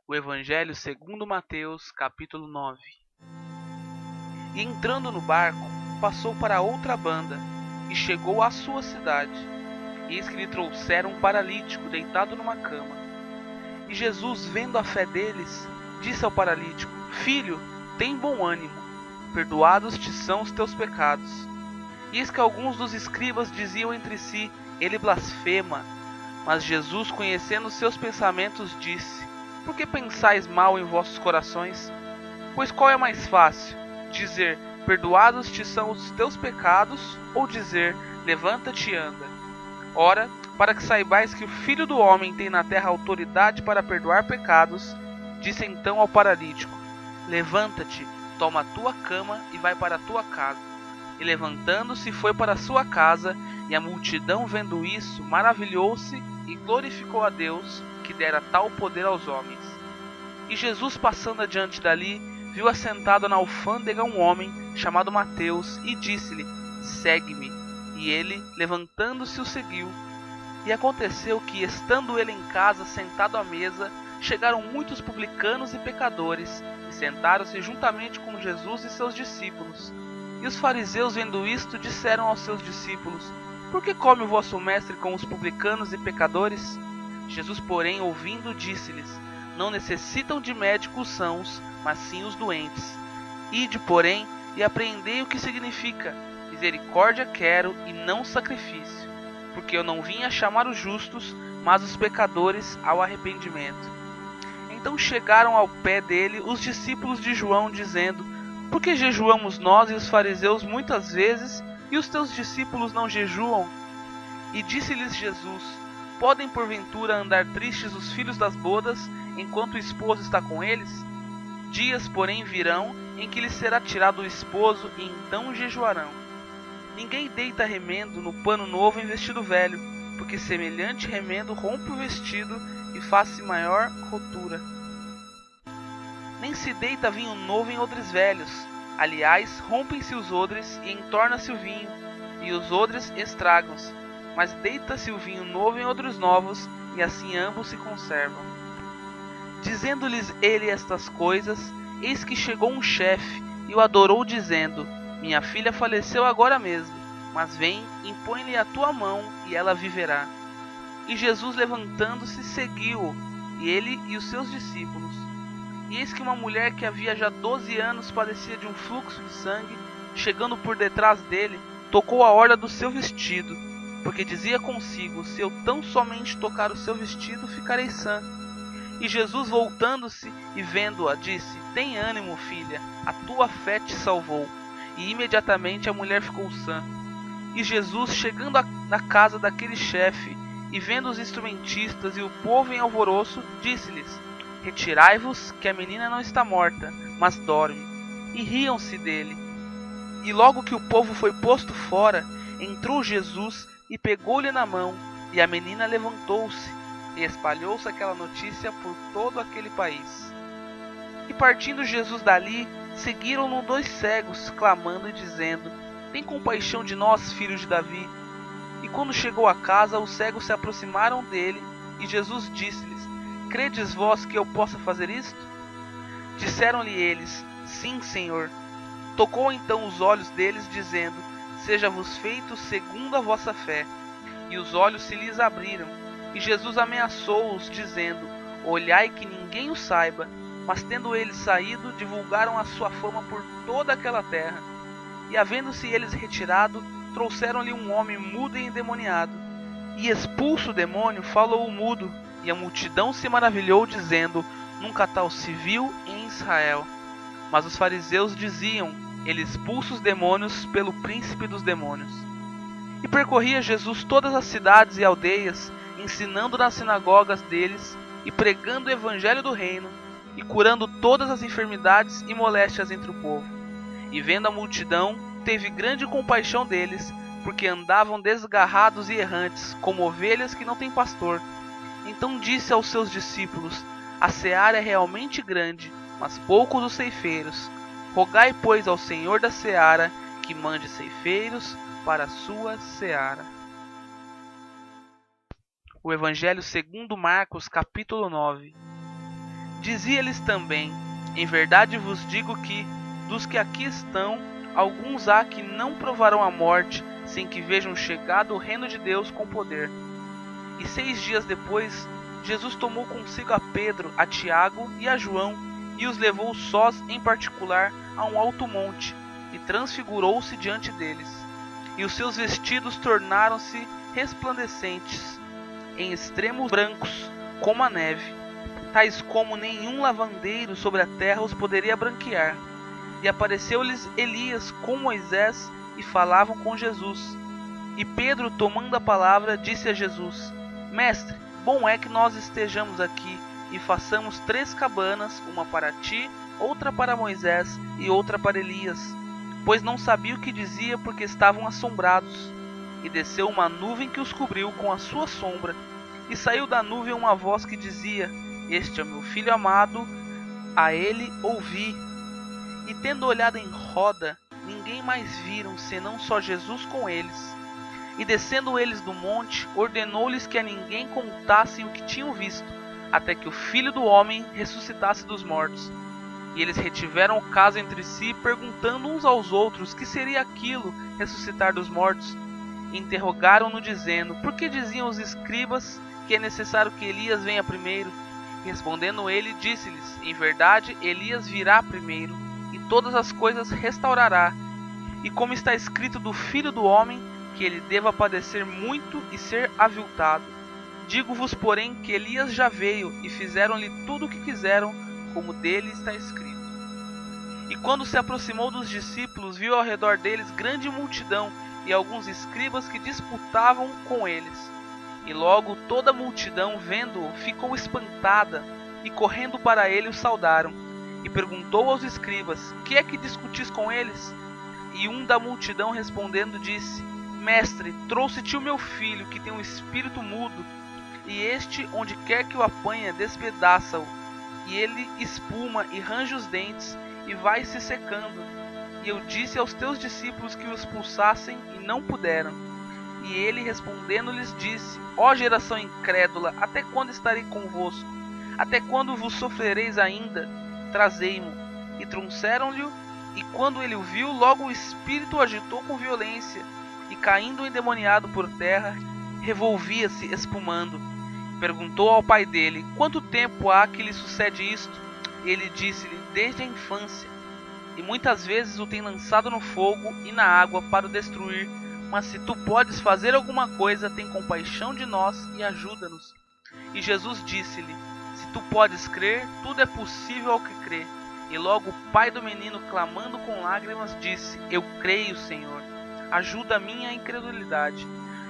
O Evangelho segundo Mateus, capítulo 9. E entrando no barco, passou para outra banda, e chegou à sua cidade. Eis que lhe trouxeram um paralítico deitado numa cama. E Jesus, vendo a fé deles, disse ao paralítico: Filho, tem bom ânimo, perdoados te são os teus pecados. E eis que alguns dos escribas diziam entre si: Ele blasfema. Mas Jesus, conhecendo os seus pensamentos, disse: Por que pensais mal em vossos corações? Pois qual é mais fácil, dizer: Perdoados te são os teus pecados, ou dizer: Levanta-te e anda? Ora, para que saibais que o Filho do Homem tem na terra autoridade para perdoar pecados, disse então ao paralítico: Levanta-te, toma a tua cama e vai para a tua casa. E levantando-se foi para a sua casa, e a multidão vendo isso maravilhou-se e glorificou a Deus, que dera tal poder aos homens. E Jesus, passando adiante dali, viu assentado na alfândega um homem chamado Mateus, e disse-lhe: Segue-me. E ele, levantando-se, o seguiu. E aconteceu que, estando ele em casa sentado à mesa, chegaram muitos publicanos e pecadores, e sentaram-se juntamente com Jesus e seus discípulos. E os fariseus, vendo isto, disseram aos seus discípulos: Por que come o vosso mestre com os publicanos e pecadores? Jesus, porém, ouvindo, disse-lhes: Não necessitam de médico os sãos, mas sim os doentes. Ide, porém, e apreendei o que significa: Misericórdia quero e não sacrifício, porque eu não vim a chamar os justos, mas os pecadores ao arrependimento. Então chegaram ao pé dele os discípulos de João, dizendo: Por que jejuamos nós e os fariseus muitas vezes, e os teus discípulos não jejuam? E disse-lhes Jesus: Podem porventura andar tristes os filhos das bodas, enquanto o esposo está com eles? Dias, porém, virão em que lhes será tirado o esposo, e então jejuarão. Ninguém deita remendo no pano novo em vestido velho, porque semelhante remendo rompe o vestido e faz-se maior rotura. Nem se deita vinho novo em odres velhos. Aliás, rompem-se os odres e entorna-se o vinho, e os odres estragam-se. Mas deita-se o vinho novo em odres novos, e assim ambos se conservam. Dizendo-lhes ele estas coisas, eis que chegou um chefe, e o adorou, dizendo: Minha filha faleceu agora mesmo, mas vem, impõe-lhe a tua mão, e ela viverá. E Jesus, levantando-se, seguiu-o, e ele e os seus discípulos. E eis que uma mulher que havia já 12 anos padecia de um fluxo de sangue, chegando por detrás dele, tocou a orla do seu vestido, porque dizia consigo: Se eu tão somente tocar o seu vestido, ficarei sã. E Jesus, voltando-se e vendo-a, disse: Tem ânimo, filha, a tua fé te salvou. E imediatamente a mulher ficou sã. E Jesus, chegando na casa daquele chefe, e vendo os instrumentistas e o povo em alvoroço, disse-lhes: Retirai-vos, que a menina não está morta, mas dorme. E riam-se dele. E logo que o povo foi posto fora, entrou Jesus e pegou-lhe na mão, e a menina levantou-se, e espalhou-se aquela notícia por todo aquele país. E partindo Jesus dali, seguiram-no 2 cegos, clamando e dizendo: Tem compaixão de nós, filhos de Davi. E quando chegou a casa, os cegos se aproximaram dele, e Jesus disse-lhes: Credes vós que eu possa fazer isto? Disseram-lhe eles: Sim, Senhor. Tocou então os olhos deles, dizendo: Seja-vos feito segundo a vossa fé. E os olhos se lhes abriram. E Jesus ameaçou-os, dizendo: Olhai que ninguém o saiba. Mas tendo eles saído, divulgaram a sua fama por toda aquela terra. E havendo-se eles retirado, trouxeram-lhe um homem mudo e endemoniado. E expulso o demônio, falou o mudo, e a multidão se maravilhou, dizendo: Nunca tal se viu em Israel. Mas os fariseus diziam: Ele expulsa os demônios pelo príncipe dos demônios. E percorria Jesus todas as cidades e aldeias, ensinando nas sinagogas deles, e pregando o evangelho do reino, e curando todas as enfermidades e moléstias entre o povo. E vendo a multidão, teve grande compaixão deles, porque andavam desgarrados e errantes, como ovelhas que não têm pastor. Então disse aos seus discípulos: A seara é realmente grande, mas poucos os ceifeiros. Rogai, pois, ao Senhor da seara que mande ceifeiros para a sua seara. O Evangelho segundo Marcos, capítulo 9. Dizia-lhes também: em verdade vos digo que, dos que aqui estão, alguns há que não provarão a morte, sem que vejam chegado o reino de Deus com poder. E 6 dias depois, Jesus tomou consigo a Pedro, a Tiago e a João, e os levou sós em particular a um alto monte, e transfigurou-se diante deles. E os seus vestidos tornaram-se resplandecentes, em extremo brancos, como a neve, tais como nenhum lavandeiro sobre a terra os poderia branquear. E apareceu-lhes Elias com Moisés, e falavam com Jesus. E Pedro, tomando a palavra, disse a Jesus: Mestre, bom é que nós estejamos aqui, e façamos 3 cabanas, uma para ti, outra para Moisés e outra para Elias. Pois não sabia o que dizia, porque estavam assombrados. E desceu uma nuvem que os cobriu com a sua sombra, e saiu da nuvem uma voz que dizia: Este é meu filho amado, a ele ouvi. E tendo olhado em roda, ninguém mais viram, senão só Jesus com eles. E descendo eles do monte, ordenou-lhes que a ninguém contassem o que tinham visto, até que o Filho do Homem ressuscitasse dos mortos. E eles retiveram o caso entre si, perguntando uns aos outros que seria aquilo, ressuscitar dos mortos. E interrogaram-no, dizendo: Por que diziam os escribas que é necessário que Elias venha primeiro? E respondendo ele, disse-lhes: Em verdade, Elias virá primeiro, e todas as coisas restaurará. E como está escrito do Filho do Homem, que ele deva padecer muito e ser aviltado. Digo-vos, porém, que Elias já veio, e fizeram-lhe tudo o que quiseram, como dele está escrito. E quando se aproximou dos discípulos, viu ao redor deles grande multidão, e alguns escribas que disputavam com eles. E logo toda a multidão, vendo-o, ficou espantada, e correndo para ele o saudaram. E perguntou aos escribas: Que é que discutis com eles? E um da multidão respondendo disse: Mestre, trouxe-te o meu filho, que tem um espírito mudo, e este, onde quer que o apanha, despedaça-o, e ele espuma e range os dentes, e vai se secando. E eu disse aos teus discípulos que o expulsassem, e não puderam. E ele respondendo lhes disse: Ó geração incrédula, até quando estarei convosco? Até quando vos sofrereis ainda? Trazei-mo. E trouxeram-lhe, e quando ele o viu, logo o espírito o agitou com violência, e caindo endemoniado por terra, revolvia-se espumando. Perguntou ao pai dele: Quanto tempo há que lhe sucede isto? Ele disse-lhe: Desde a infância. E muitas vezes o tem lançado no fogo e na água para o destruir. Mas se tu podes fazer alguma coisa, tem compaixão de nós e ajuda-nos. E Jesus disse-lhe: Se tu podes crer, tudo é possível ao que crê. E logo o pai do menino, clamando com lágrimas, disse: Eu creio, Senhor, ajuda a minha incredulidade.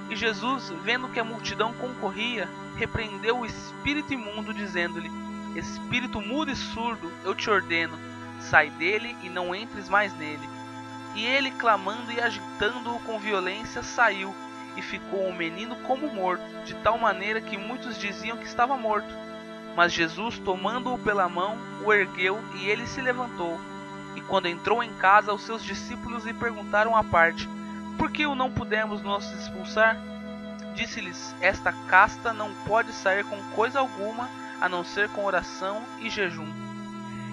E Jesus, vendo que a multidão concorria, repreendeu o espírito imundo, dizendo-lhe: Espírito mudo e surdo, eu te ordeno, sai dele e não entres mais nele. E ele, clamando e agitando-o com violência, saiu, e ficou o menino como morto, de tal maneira que muitos diziam que estava morto. Mas Jesus, tomando-o pela mão, o ergueu, e ele se levantou. E quando entrou em casa, os seus discípulos lhe perguntaram à parte: Por que o não pudemos nós expulsar? Disse-lhes: Esta casta não pode sair com coisa alguma, a não ser com oração e jejum.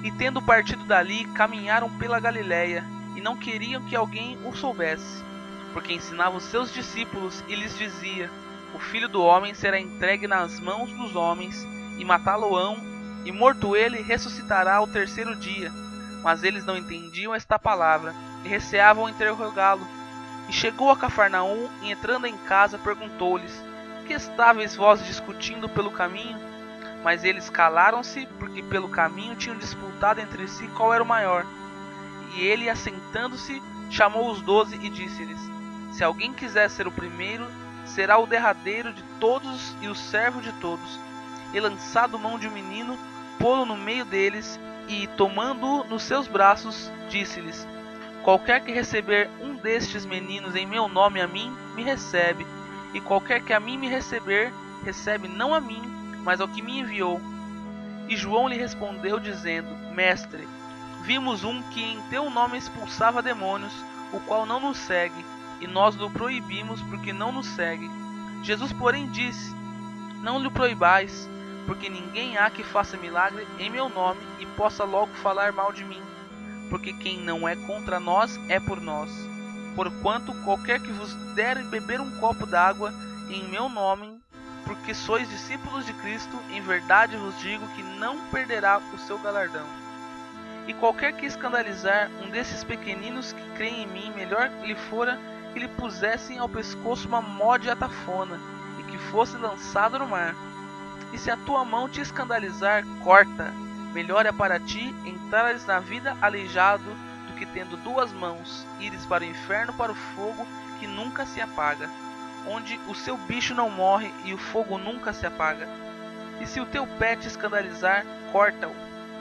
E tendo partido dali, caminharam pela Galiléia, e não queriam que alguém o soubesse, porque ensinava os seus discípulos e lhes dizia: O Filho do Homem será entregue nas mãos dos homens, e matá-lo-ão, e morto ele, ressuscitará ao 3º dia. Mas eles não entendiam esta palavra, e receavam interrogá-lo. E chegou a Cafarnaum, e entrando em casa, perguntou-lhes: Que estáveis vós discutindo pelo caminho? Mas eles calaram-se, porque pelo caminho tinham disputado entre si qual era o maior. E ele, assentando-se, chamou os 12 e disse-lhes: Se alguém quiser ser o primeiro, será o derradeiro de todos e o servo de todos. E lançado mão de um menino, pô-lo no meio deles, e tomando-o nos seus braços, disse-lhes: Qualquer que receber um destes meninos em meu nome a mim, me recebe. E qualquer que a mim me receber, recebe não a mim, mas ao que me enviou. E João lhe respondeu, dizendo: Mestre, vimos um que em teu nome expulsava demônios, o qual não nos segue, e nós lhe proibimos porque não nos segue. Jesus, porém, disse: Não lhe proibais, porque ninguém há que faça milagre em meu nome e possa logo falar mal de mim. Porque quem não é contra nós é por nós. Porquanto qualquer que vos der beber um copo d'água em meu nome, porque sois discípulos de Cristo, em verdade vos digo que não perderá o seu galardão. E qualquer que escandalizar um desses pequeninos que creem em mim, melhor lhe fora que lhe pusessem ao pescoço uma mó de atafona, e que fosse lançado no mar. E se a tua mão te escandalizar, corta. Melhor é para ti entrares na vida aleijado, do que tendo duas mãos, ires para o inferno, para o fogo que nunca se apaga, onde o seu bicho não morre e o fogo nunca se apaga. E se o teu pé te escandalizar, corta-o.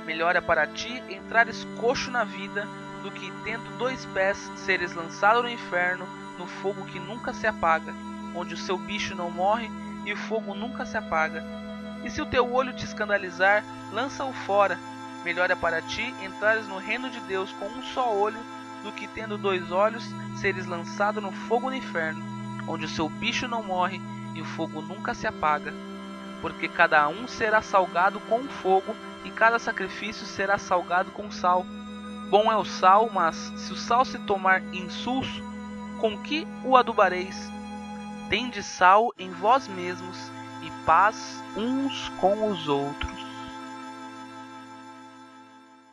Melhor é para ti entrares coxo na vida, do que tendo dois pés seres lançado no inferno, no fogo que nunca se apaga, onde o seu bicho não morre e o fogo nunca se apaga. E se o teu olho te escandalizar, lança-o fora. Melhor é para ti entrares no reino de Deus com um só olho, do que tendo dois olhos seres lançado no fogo no inferno, onde o seu bicho não morre e o fogo nunca se apaga. Porque cada um será salgado com fogo, e cada sacrifício será salgado com sal. Bom é o sal, mas se o sal se tornar insulso, com que o adubareis? Tende sal em vós mesmos, e paz uns com os outros.